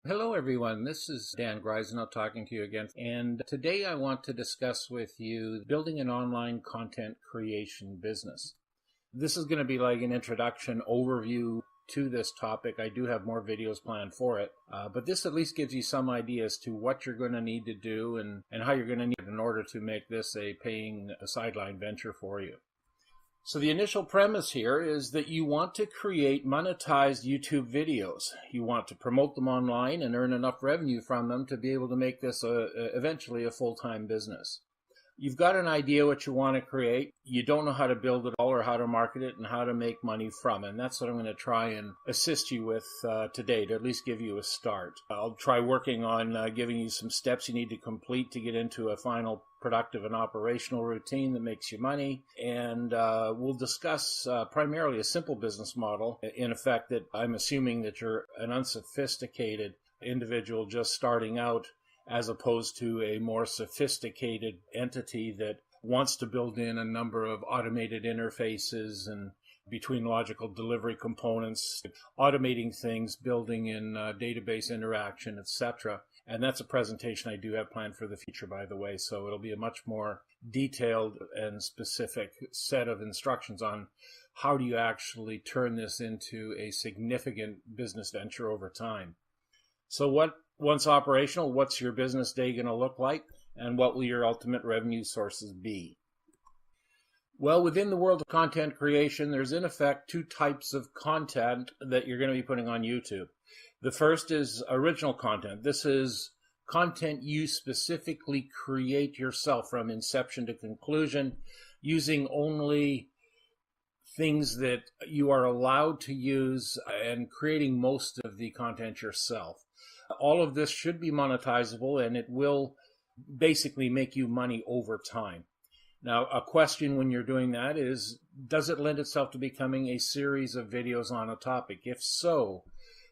Hello, everyone. This is Dan Grijzenhout talking to you again. And today I want to discuss with you building an online content creation business. This is going to be like an introduction overview to this topic. I do have more videos planned for it, but this at least gives you some ideas to what you're going to need to do and how you're going to need it in order to make this a paying sideline venture for you. So the initial premise here is that you want to create monetized YouTube videos. You want to promote them online and earn enough revenue from them to be able to make this eventually a full-time business. You've got an idea what you want to create. You don't know how to build it all or how to market it and how to make money from it. And that's what I'm going to try and assist you with today to at least give you a start. I'll try working on giving you some steps you need to complete to get into a final productive and operational routine that makes you money. And we'll discuss primarily a simple business model, in effect, that I'm assuming that you're an unsophisticated individual just starting out, as opposed to a more sophisticated entity that wants to build in a number of automated interfaces and between logical delivery components, automating things, building in database interaction, etc. And that's a presentation I do have planned for the future, by the way, so it'll be a much more detailed and specific set of instructions on how do you actually turn this into a significant business venture over time. So once operational, what's your business day going to look like, and what will your ultimate revenue sources be? Well, within the world of content creation, there's in effect two types of content that you're going to be putting on YouTube. The first is original content. This is content you specifically create yourself from inception to conclusion, using only things that you are allowed to use and creating most of the content yourself. All of this should be monetizable, and it will basically make you money over time. Now, a question when you're doing that is, does it lend itself to becoming a series of videos on a topic? If so,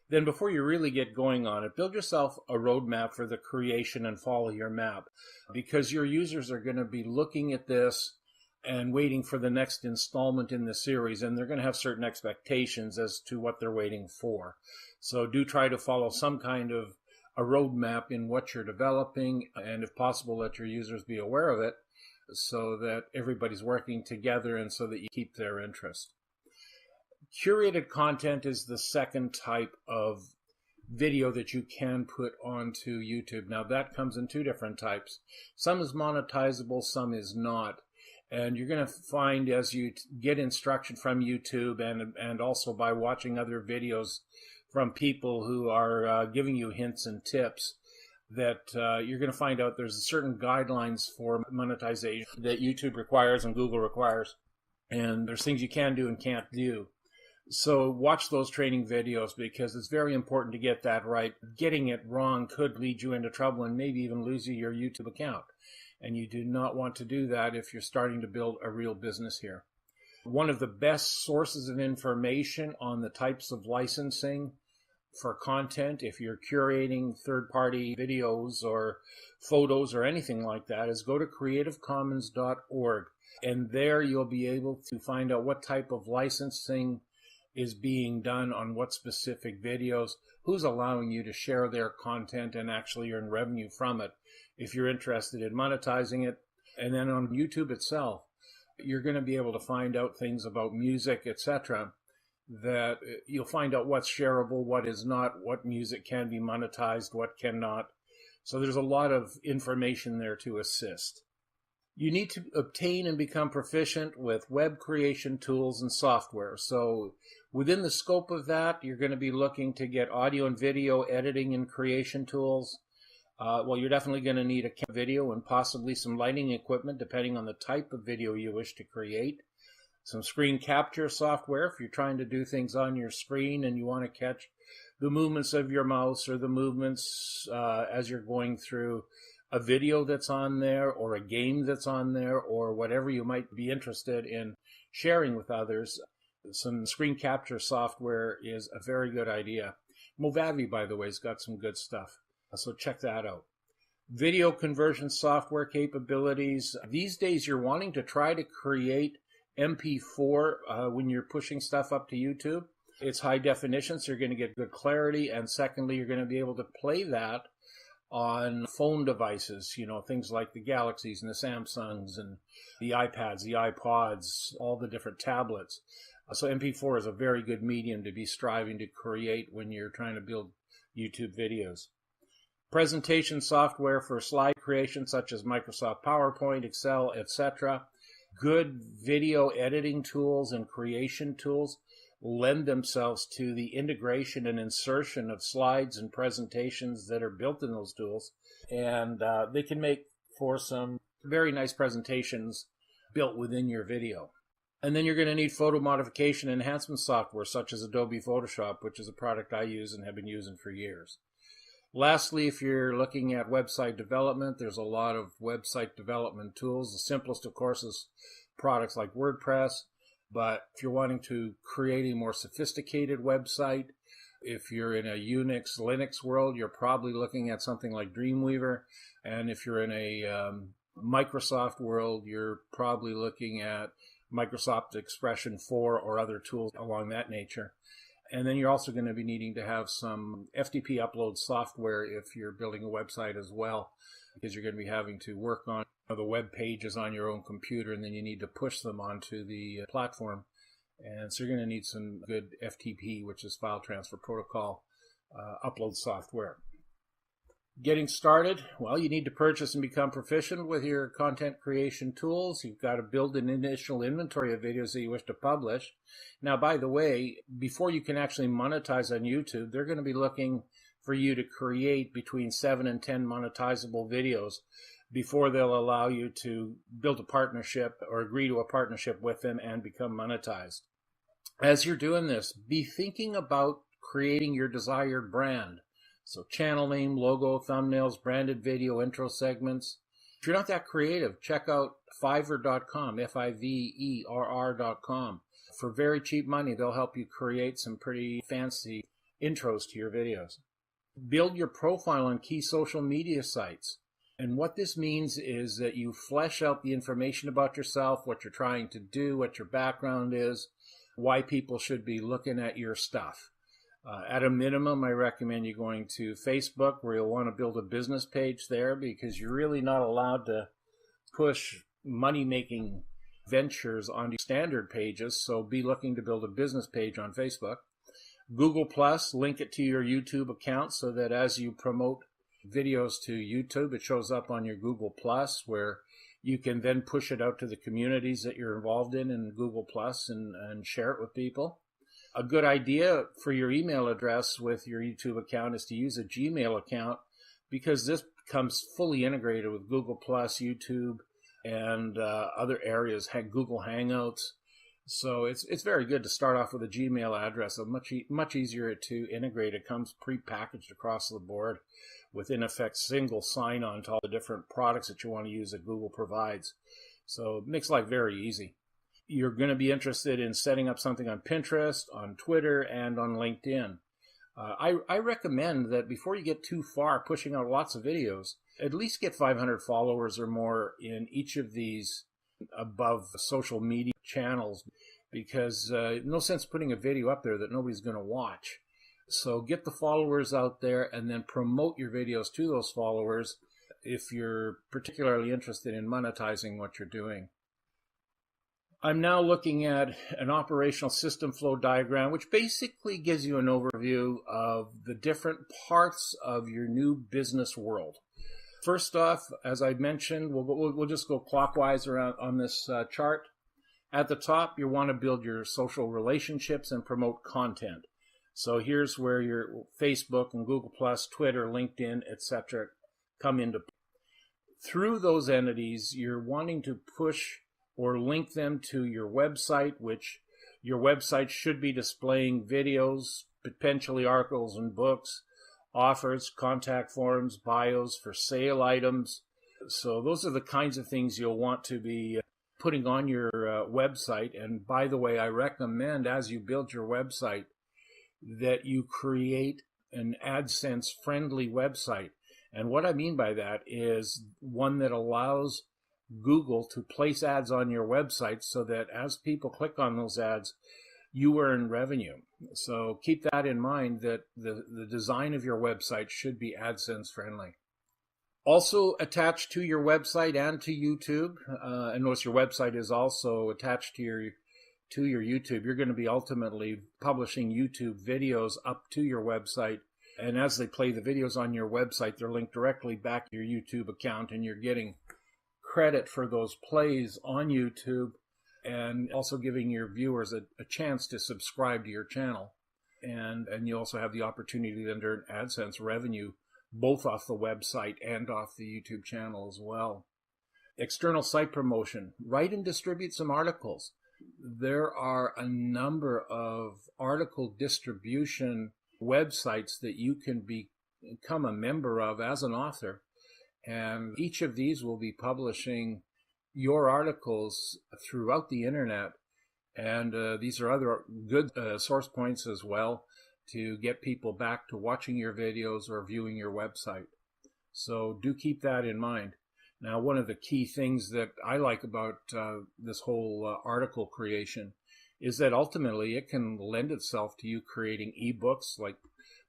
then before you really get going on it, build yourself a roadmap for the creation and follow your map, because your users are going to be looking at this and waiting for the next installment in the series, and they're going to have certain expectations as to what they're waiting for. So do try to follow some kind of a roadmap in what you're developing, and if possible, let your users be aware of it so that everybody's working together and so that you keep their interest. Curated content is the second type of video that you can put onto YouTube. Now that comes in two different types. Some is monetizable, some is not. And you're going to find as you get instruction from YouTube and also by watching other videos from people who are giving you hints and tips, that you're going to find out there's certain guidelines for monetization that YouTube requires and Google requires. And there's things you can do and can't do. So watch those training videos, because it's very important to get that right. Getting it wrong could lead you into trouble and maybe even lose you your YouTube account. And you do not want to do that if you're starting to build a real business here. One of the best sources of information on the types of licensing for content, if you're curating third-party videos or photos or anything like that, is go to creativecommons.org. And there you'll be able to find out what type of licensing is being done on what specific videos, who's allowing you to share their content and actually earn revenue from it if you're interested in monetizing it. And then on YouTube itself, you're going to be able to find out things about music, etc., that you'll find out what's shareable, what is not, what music can be monetized, what cannot. So there's a lot of information there to assist. You need to obtain and become proficient with web creation tools and software. So within the scope of that, you're going to be looking to get audio and video editing and creation tools. Well, you're definitely going to need a video and possibly some lighting equipment, depending on the type of video you wish to create. Some screen capture software if you're trying to do things on your screen and you want to catch the movements of your mouse or the movements as you're going through a video that's on there or a game that's on there or whatever you might be interested in sharing with others. Some screen capture software is a very good idea. Movavi, by the way, has got some good stuff, so check that out. Video conversion software capabilities. These days you're wanting to try to create MP4 when you're pushing stuff up to YouTube. It's high definition, so you're going to get good clarity. And secondly, you're going to be able to play that on phone devices, things like the Galaxies and the Samsungs and the iPads, the iPods, all the different tablets. So MP4 is a very good medium to be striving to create when you're trying to build YouTube videos. Presentation software for slide creation, such as Microsoft PowerPoint, Excel, etc. Good video editing tools and creation tools lend themselves to the integration and insertion of slides and presentations that are built in those tools. And they can make for some very nice presentations built within your video. And then you're going to need photo modification enhancement software, such as Adobe Photoshop, which is a product I use and have been using for years. Lastly, if you're looking at website development, there's a lot of website development tools. The simplest, of course, is products like WordPress. But if you're wanting to create a more sophisticated website, if you're in a Unix, Linux world, you're probably looking at something like Dreamweaver. And if you're in a Microsoft world, you're probably looking at Microsoft Expression 4 or other tools along that nature. And then you're also going to be needing to have some FTP upload software if you're building a website as well, because you're going to be having to work on the web pages on your own computer, and then you need to push them onto the platform. And so you're going to need some good FTP, which is File Transfer Protocol, upload software. Getting started, well, you need to purchase and become proficient with your content creation tools. You've got to build an initial inventory of videos that you wish to publish. Now, by the way, before you can actually monetize on YouTube, they're going to be looking for you to create between 7 and 10 monetizable videos before they'll allow you to build a partnership or agree to a partnership with them and become monetized. As you're doing this, be thinking about creating your desired brand. So channel name, logo, thumbnails, branded video, intro segments. If you're not that creative, check out Fiverr.com, Fiverr.com. For very cheap money, they'll help you create some pretty fancy intros to your videos. Build your profile on key social media sites. And what this means is that you flesh out the information about yourself, what you're trying to do, what your background is, why people should be looking at your stuff. At a minimum, I recommend you going to Facebook, where you'll want to build a business page there, because you're really not allowed to push money-making ventures onto standard pages, so be looking to build a business page on Facebook. Google Plus, link it to your YouTube account so that as you promote videos to YouTube, it shows up on your Google Plus, where you can then push it out to the communities that you're involved in Google Plus and share it with people. A good idea for your email address with your YouTube account is to use a Gmail account, because this comes fully integrated with Google Plus, YouTube, and other areas, Google Hangouts. So it's very good to start off with a Gmail address. Much easier to integrate. It comes pre-packaged across the board with, in effect, single sign-on to all the different products that you want to use that Google provides. So it makes life very easy. You're going to be interested in setting up something on Pinterest, on Twitter, and on LinkedIn. I recommend that before you get too far pushing out lots of videos, at least get 500 followers or more in each of these above social media channels, because no sense putting a video up there that nobody's going to watch. So get the followers out there and then promote your videos to those followers if you're particularly interested in monetizing what you're doing. I'm now looking at an operational system flow diagram, which basically gives you an overview of the different parts of your new business world. First off, as I mentioned, we'll just go clockwise around on this chart. At the top, you want to build your social relationships and promote content. So here's where your Facebook and Google Plus, Twitter, LinkedIn, etc. come into play. Through those entities, you're wanting to push or link them to your website, which your website should be displaying videos, potentially articles and books, offers, contact forms, bios, for sale items. So those are the kinds of things you'll want to be putting on your website. And by the way, I recommend as you build your website that you create an AdSense friendly website. And what I mean by that is one that allows Google to place ads on your website so that as people click on those ads, you earn revenue. So keep that in mind, that the design of your website should be AdSense friendly. Also attached to your website and to YouTube, and notice your website is also attached to your YouTube. You're going to be ultimately publishing YouTube videos up to your website. And as they play the videos on your website, they're linked directly back to your YouTube account, and you're getting credit for those plays on YouTube, and also giving your viewers a chance to subscribe to your channel. And you also have the opportunity to earn AdSense revenue, both off the website and off the YouTube channel as well. External site promotion. Write and distribute some articles. There are a number of article distribution websites that you can become a member of as an author, and each of these will be publishing your articles throughout the internet, and these are other good source points as well to get people back to watching your videos or viewing your website. So do keep that in mind. Now, one of the key things that I like about this whole article creation is that ultimately it can lend itself to you creating ebooks, like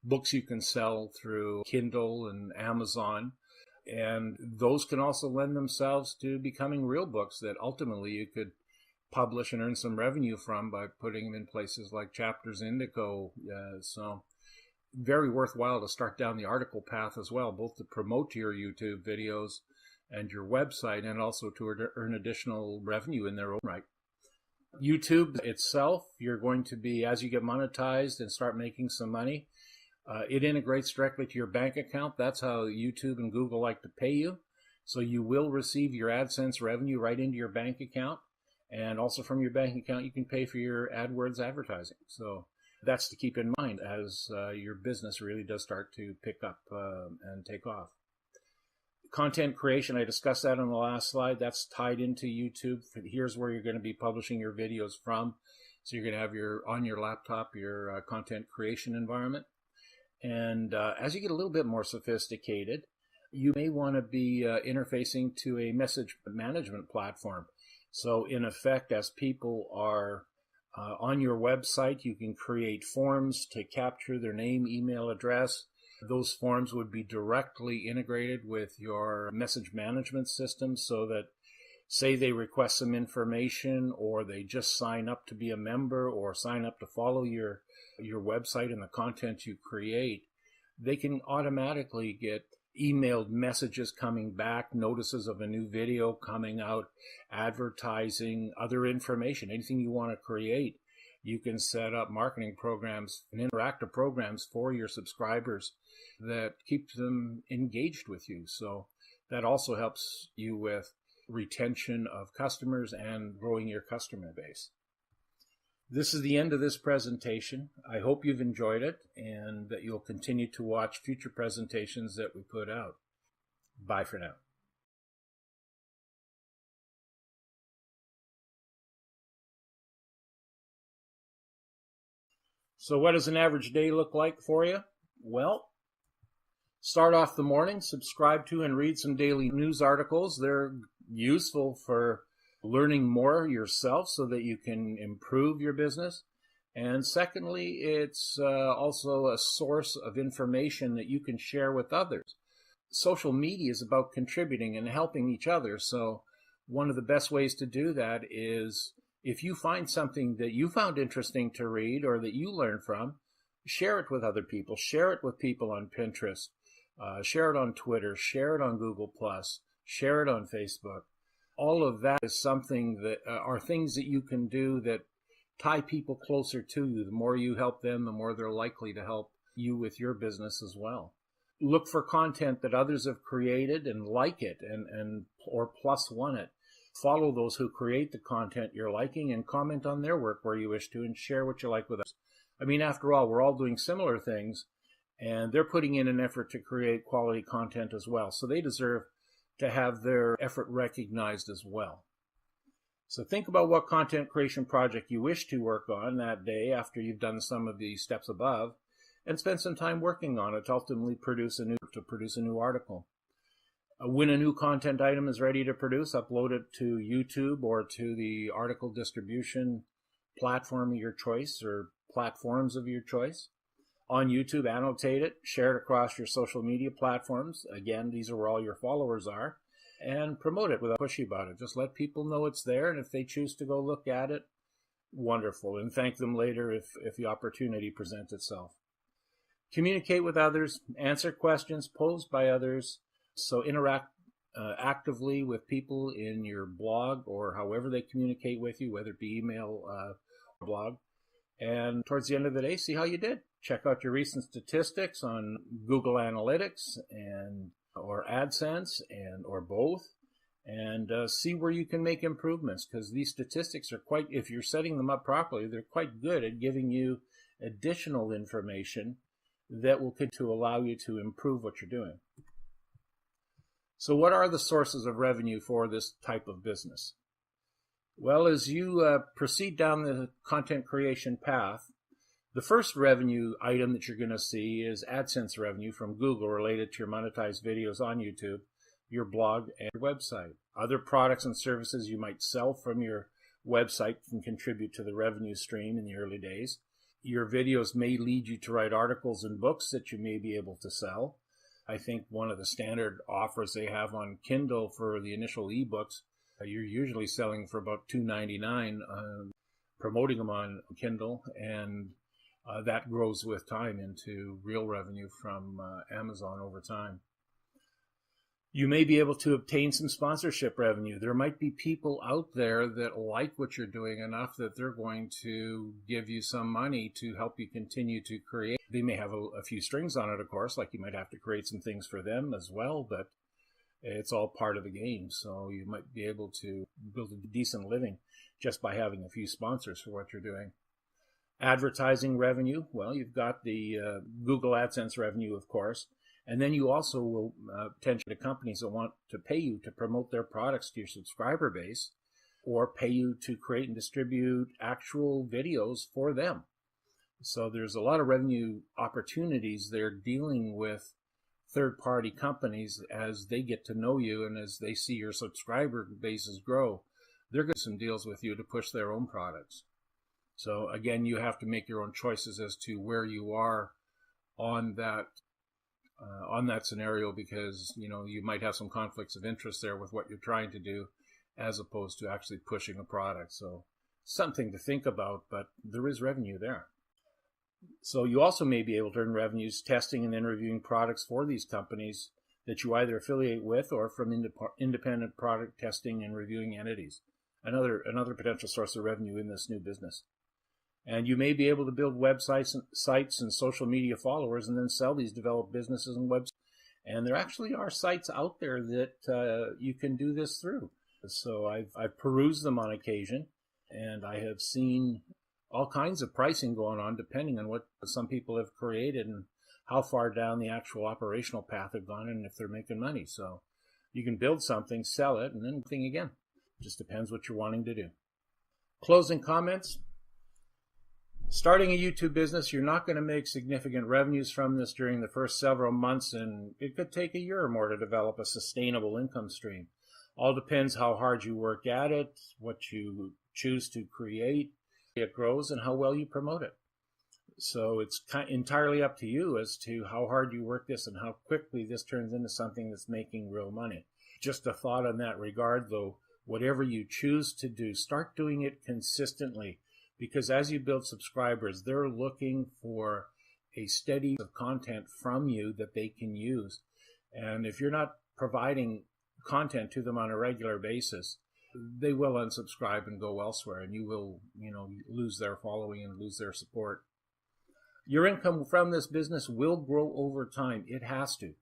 books you can sell through Kindle and Amazon. And those can also lend themselves to becoming real books that ultimately you could publish and earn some revenue from by putting them in places like Chapters Indigo. So very worthwhile to start down the article path as well, both to promote your YouTube videos and your website, and also to earn additional revenue in their own right. YouTube itself, you're going to be, as you get monetized and start making some money, it integrates directly to your bank account. That's how YouTube and Google like to pay you. So you will receive your AdSense revenue right into your bank account. And also from your bank account, you can pay for your AdWords advertising. So that's to keep in mind as your business really does start to pick up and take off. Content creation, I discussed that on the last slide. That's tied into YouTube. Here's where you're going to be publishing your videos from. So you're going to have on your laptop, your content creation environment. And as you get a little bit more sophisticated, you may want to be interfacing to a message management platform. So in effect, as people are on your website, you can create forms to capture their name, email address. Those forms would be directly integrated with your message management system, so that, say they request some information, or they just sign up to be a member or sign up to follow your website and the content you create, they can automatically get emailed messages coming back, notices of a new video coming out, advertising, other information, anything you want to create. You can set up marketing programs and interactive programs for your subscribers that keep them engaged with you. So that also helps you with retention of customers and growing your customer base. This is the end of this presentation. I hope you've enjoyed it and that you'll continue to watch future presentations that we put out. Bye for now. So what does an average day look like for you? Well, start off the morning, subscribe to and read some daily news articles. They're useful for learning more yourself so that you can improve your business. And secondly, it's also a source of information that you can share with others. Social media is about contributing and helping each other. So one of the best ways to do that is, if you find something that you found interesting to read or that you learn from, share it with other people. Share it with people on Pinterest. Share it on Twitter. Share it on Google+. Share it on Facebook. All of that is something that are things that you can do that tie people closer to you. The more you help them, the more they're likely to help you with your business as well. Look for content that others have created and like it, or plus one it. Follow those who create the content you're liking and comment on their work where you wish to, and share what you like with us. I mean, after all, we're all doing similar things, and they're putting in an effort to create quality content as well. So they deserve to have their effort recognized as well. So think about what content creation project you wish to work on that day after you've done some of the steps above, and spend some time working on it to ultimately produce a new article. When a new content item is ready to produce, upload it to YouTube or to the article distribution platform of your choice or platforms of your choice. On YouTube, annotate it, share it across your social media platforms. Again, these are where all your followers are. And promote it without pushy about it. Just let people know it's there, and if they choose to go look at it, wonderful. And thank them later if the opportunity presents itself. Communicate with others, answer questions posed by others. So interact actively with people in your blog or however they communicate with you, whether it be email or blog. And towards the end of the day, see how you did. Check out your recent statistics on Google Analytics or AdSense or both, and see where you can make improvements, because these statistics are if you're setting them up properly, they're quite good at giving you additional information that will continue to allow you to improve what you're doing. So what are the sources of revenue for this type of business? Well, as you proceed down the content creation path, the first revenue item that you're going to see is AdSense revenue from Google related to your monetized videos on YouTube, your blog, and your website. Other products and services you might sell from your website can contribute to the revenue stream in the early days. Your videos may lead you to write articles and books that you may be able to sell. I think one of the standard offers they have on Kindle for the initial ebooks, you're usually selling for about $2.99, promoting them on Kindle, and that grows with time into real revenue from Amazon over time. You may be able to obtain some sponsorship revenue. There might be people out there that like what you're doing enough that they're going to give you some money to help you continue to create. They may have a few strings on it, of course, like you might have to create some things for them as well, but it's all part of the game. So you might be able to build a decent living just by having a few sponsors for what you're doing. Advertising revenue, well, you've got the Google AdSense revenue, of course. And then you also will potentially companies that want to pay you to promote their products to your subscriber base, or pay you to create and distribute actual videos for them. So there's a lot of revenue opportunities there dealing with third-party companies as they get to know you and as they see your subscriber bases grow. They're going to do some deals with you to push their own products. So again, you have to make your own choices as to where you are on that scenario, because you might have some conflicts of interest there with what you're trying to do as opposed to actually pushing a product. So something to think about, but there is revenue there. So you also may be able to earn revenues testing and then reviewing products for these companies that you either affiliate with or from independent product testing and reviewing entities. Another potential source of revenue in this new business. And you may be able to build websites and social media followers and then sell these developed businesses and websites. And there actually are sites out there that you can do this through. So I've perused them on occasion, and I have seen all kinds of pricing going on depending on what some people have created and how far down the actual operational path they've gone and if they're making money. So you can build something, sell it, and then think again. Just depends what you're wanting to do. Closing comments. Starting a YouTube business, you're not going to make significant revenues from this during the first several months, and it could take a year or more to develop a sustainable income stream. All depends how hard you work at it, what you choose to create, it grows, and how well you promote it. So it's entirely up to you as to how hard you work this and how quickly this turns into something that's making real money. Just a thought on that regard, though, whatever you choose to do, start doing it consistently. Because as you build subscribers, they're looking for a steady of content from you that they can use. And if you're not providing content to them on a regular basis, they will unsubscribe and go elsewhere, and you will, lose their following and lose their support. Your income from this business will grow over time. It has to.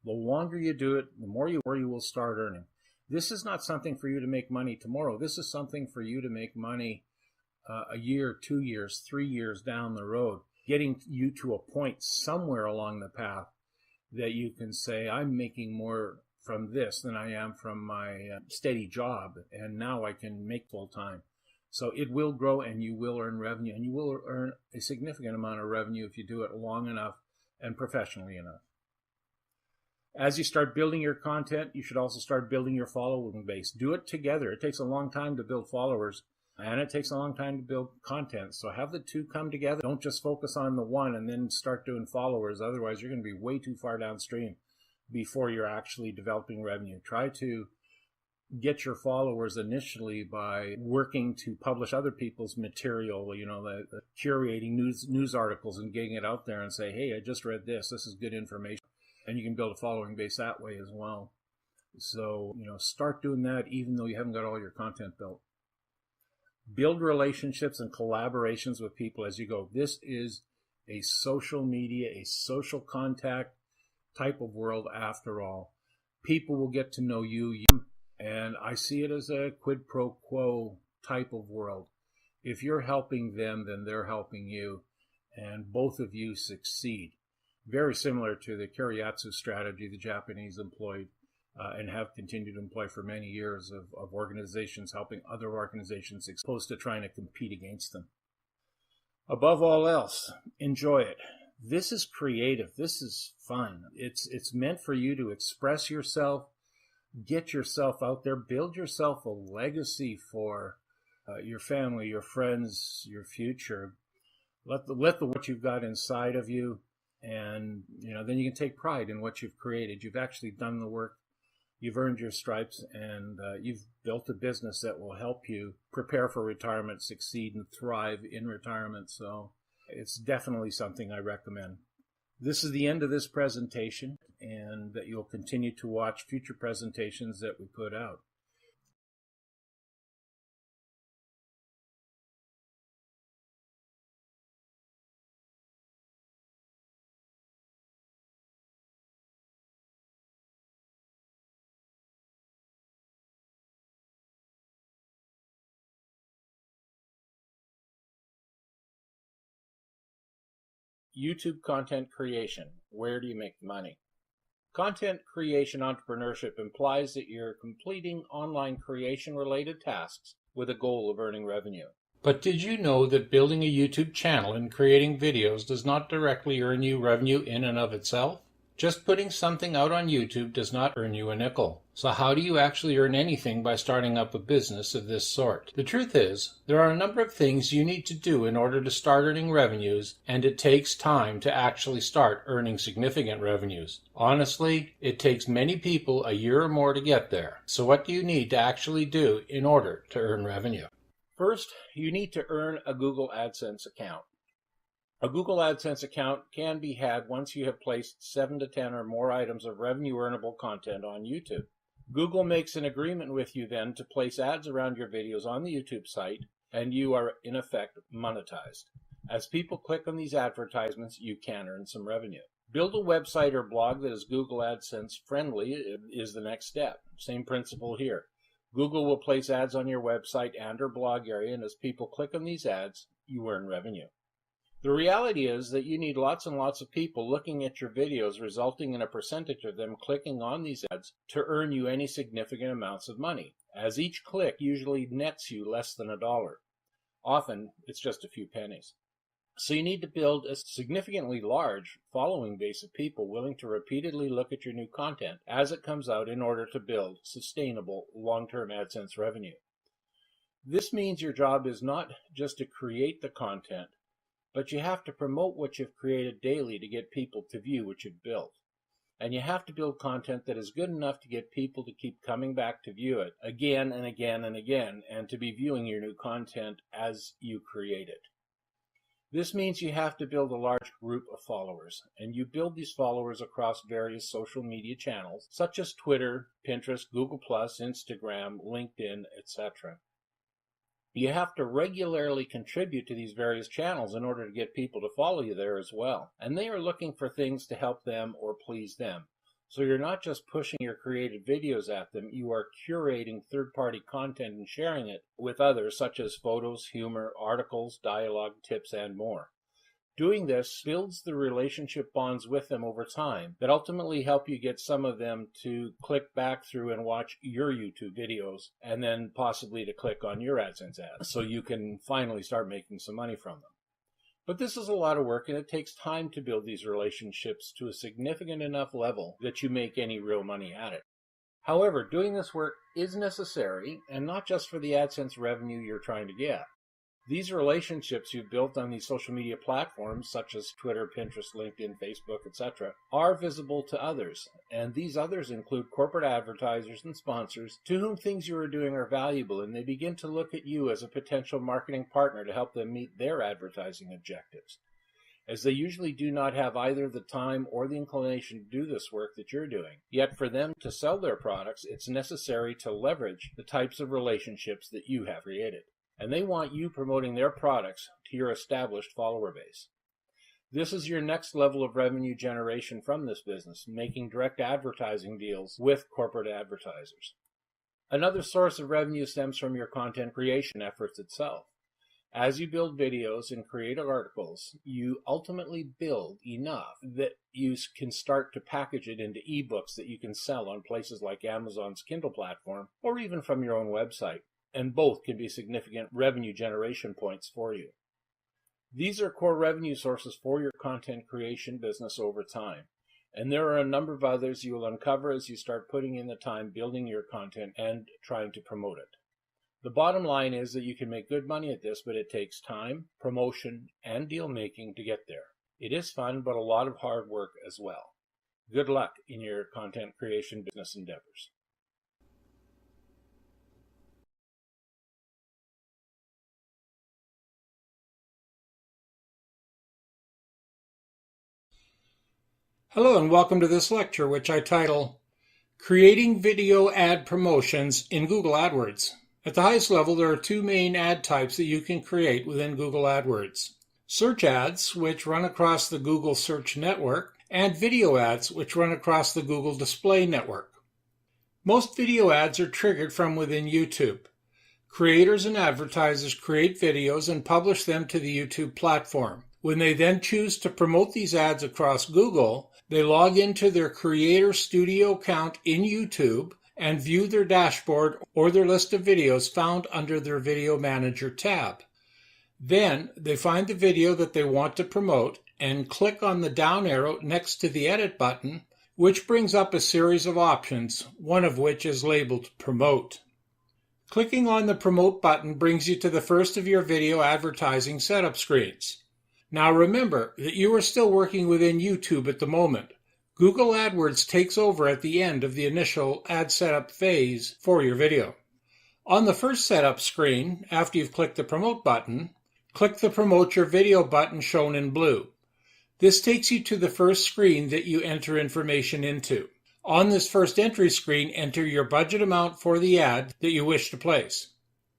The longer you do it, the more you will start earning. This is not something for you to make money tomorrow. This is something for you to make money a year, 2 years, 3 years down the road, getting you to a point somewhere along the path that you can say, I'm making more from this than I am from my steady job, and now I can make full time. So it will grow, and you will earn revenue, and you will earn a significant amount of revenue if you do it long enough and professionally enough. As you start building your content, you should also start building your following base. Do it together. It takes a long time to build followers. And it takes a long time to build content. So have the two come together. Don't just focus on the one and then start doing followers. Otherwise, you're going to be way too far downstream before you're actually developing revenue. Try to get your followers initially by working to publish other people's material, the curating news articles and getting it out there and say, hey, I just read this. This is good information. And you can build a following base that way as well. So, start doing that even though you haven't got all your content built. Build relationships and collaborations with people as you go. This is a social media, a social contact type of world after all. People will get to know you, and I see it as a quid pro quo type of world. If you're helping them, then they're helping you, and both of you succeed. Very similar to the Kiriatsu strategy the Japanese employed and have continued to employ for many years of organizations helping other organizations as opposed to trying to compete against them. Above all else, enjoy it. This is creative. This is fun. It's meant for you to express yourself, get yourself out there, build yourself a legacy for your family, your friends, your future. Let what you've got inside of you, and then you can take pride in what you've created. You've actually done the work. You've earned your stripes, and you've built a business that will help you prepare for retirement, succeed, and thrive in retirement. So it's definitely something I recommend. This is the end of this presentation, and that you'll continue to watch future presentations that we put out. YouTube content creation. Where do you make money? Content creation entrepreneurship implies that you're completing online creation-related tasks with a goal of earning revenue. But did you know that building a YouTube channel and creating videos does not directly earn you revenue in and of itself? Just putting something out on YouTube does not earn you a nickel. So how do you actually earn anything by starting up a business of this sort? The truth is, there are a number of things you need to do in order to start earning revenues, and it takes time to actually start earning significant revenues. Honestly, it takes many people a year or more to get there. So what do you need to actually do in order to earn revenue? First, you need to earn a Google AdSense account. A Google AdSense account can be had once you have placed 7 to 10 or more items of revenue earnable content on YouTube. Google makes an agreement with you then to place ads around your videos on the YouTube site, and you are in effect monetized. As people click on these advertisements, you can earn some revenue. Build a website or blog that is Google AdSense friendly is the next step. Same principle here. Google will place ads on your website and or blog area, and as people click on these ads, you earn revenue. The reality is that you need lots and lots of people looking at your videos, resulting in a percentage of them clicking on these ads to earn you any significant amounts of money, as each click usually nets you less than $1. Often, it's just a few pennies. So you need to build a significantly large following base of people willing to repeatedly look at your new content as it comes out in order to build sustainable long-term AdSense revenue. This means your job is not just to create the content, but you have to promote what you've created daily to get people to view what you've built. And you have to build content that is good enough to get people to keep coming back to view it again and again and again, and to be viewing your new content as you create it. This means you have to build a large group of followers, and you build these followers across various social media channels, such as Twitter, Pinterest, Google+, Instagram, LinkedIn, etc. You have to regularly contribute to these various channels in order to get people to follow you there as well. And they are looking for things to help them or please them. So you're not just pushing your created videos at them, you are curating third-party content and sharing it with others, such as photos, humor, articles, dialogue, tips, and more. Doing this builds the relationship bonds with them over time that ultimately help you get some of them to click back through and watch your YouTube videos, and then possibly to click on your AdSense ads so you can finally start making some money from them. But this is a lot of work, and it takes time to build these relationships to a significant enough level that you make any real money at it. However, doing this work is necessary, and not just for the AdSense revenue you're trying to get. These relationships you've built on these social media platforms, such as Twitter, Pinterest, LinkedIn, Facebook, etc., are visible to others, and these others include corporate advertisers and sponsors to whom things you are doing are valuable, and they begin to look at you as a potential marketing partner to help them meet their advertising objectives. As they usually do not have either the time or the inclination to do this work that you're doing. Yet for them to sell their products, it's necessary to leverage the types of relationships that you have created. And they want you promoting their products to your established follower base. This is your next level of revenue generation from this business, making direct advertising deals with corporate advertisers. Another source of revenue stems from your content creation efforts itself. As you build videos and create articles, you ultimately build enough that you can start to package it into ebooks that you can sell on places like Amazon's Kindle platform or even from your own website, and both can be significant revenue generation points for you. These are core revenue sources for your content creation business over time, and there are a number of others you will uncover as you start putting in the time building your content and trying to promote it. The bottom line is that you can make good money at this, but it takes time, promotion, and deal making to get there. It is fun, but a lot of hard work as well. Good luck in your content creation business endeavors. Hello and welcome to this lecture, which I title Creating Video Ad Promotions in Google AdWords. At the highest level, there are two main ad types that you can create within Google AdWords. Search ads, which run across the Google Search Network, and video ads, which run across the Google Display Network. Most video ads are triggered from within YouTube. Creators and advertisers create videos and publish them to the YouTube platform. When they then choose to promote these ads across Google, they log into their Creator Studio account in YouTube and view their dashboard or their list of videos found under their Video Manager tab. Then they find the video that they want to promote and click on the down arrow next to the Edit button, which brings up a series of options, one of which is labeled Promote. Clicking on the Promote button brings you to the first of your video advertising setup screens. Now remember that you are still working within YouTube at the moment. Google AdWords takes over at the end of the initial ad setup phase for your video. On the first setup screen, after you've clicked the Promote button, click the Promote Your Video button shown in blue. This takes you to the first screen that you enter information into. On this first entry screen, enter your budget amount for the ad that you wish to place.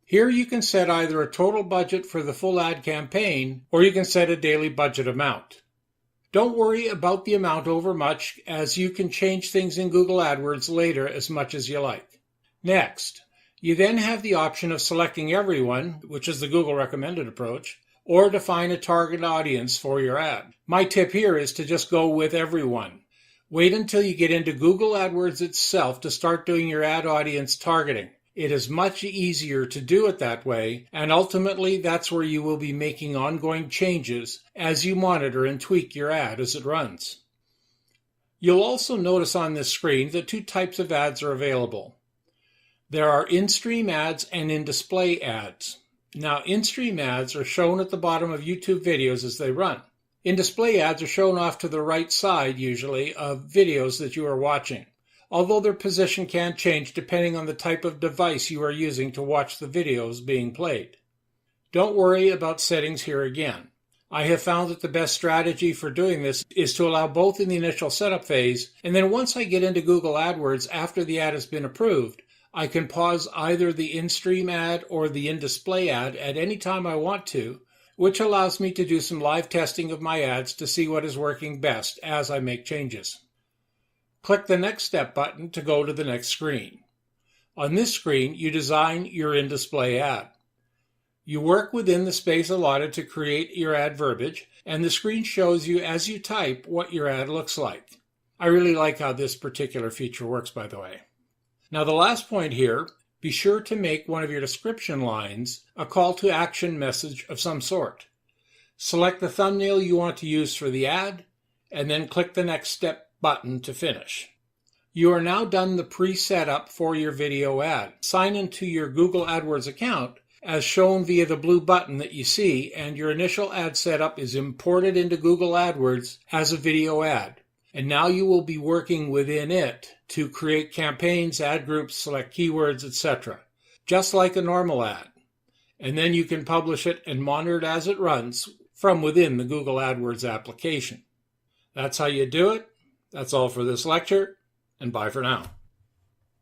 Here you can set either a total budget for the full ad campaign, or you can set a daily budget amount. Don't worry about the amount over much, as you can change things in Google AdWords later as much as you like. Next, you then have the option of selecting everyone, which is the Google recommended approach, or define a target audience for your ad. My tip here is to just go with everyone. Wait until you get into Google AdWords itself to start doing your ad audience targeting. It is much easier to do it that way, and ultimately that's where you will be making ongoing changes as you monitor and tweak your ad as it runs. You'll also notice on this screen that two types of ads are available. There are in-stream ads and in-display ads. Now, in-stream ads are shown at the bottom of YouTube videos as they run. In-display ads are shown off to the right side, usually, of videos that you are watching, although their position can change depending on the type of device you are using to watch the videos being played. Don't worry about settings here again. I have found that the best strategy for doing this is to allow both in the initial setup phase, and then once I get into Google AdWords after the ad has been approved, I can pause either the in-stream ad or the in-display ad at any time I want to, which allows me to do some live testing of my ads to see what is working best as I make changes. Click the Next Step button to go to the next screen. On this screen, you design your in-display ad. You work within the space allotted to create your ad verbiage, and the screen shows you as you type what your ad looks like. I really like how this particular feature works, by the way. Now, the last point here, be sure to make one of your description lines a call to action message of some sort. Select the thumbnail you want to use for the ad, and then click the Next Step button to finish. You are now done the pre-setup for your video ad. Sign into your Google AdWords account as shown via the blue button that you see, and your initial ad setup is imported into Google AdWords as a video ad. And now you will be working within it to create campaigns, ad groups, select keywords, etc. Just like a normal ad. And then you can publish it and monitor it as it runs from within the Google AdWords application. That's how you do it. That's all for this lecture, and bye for now.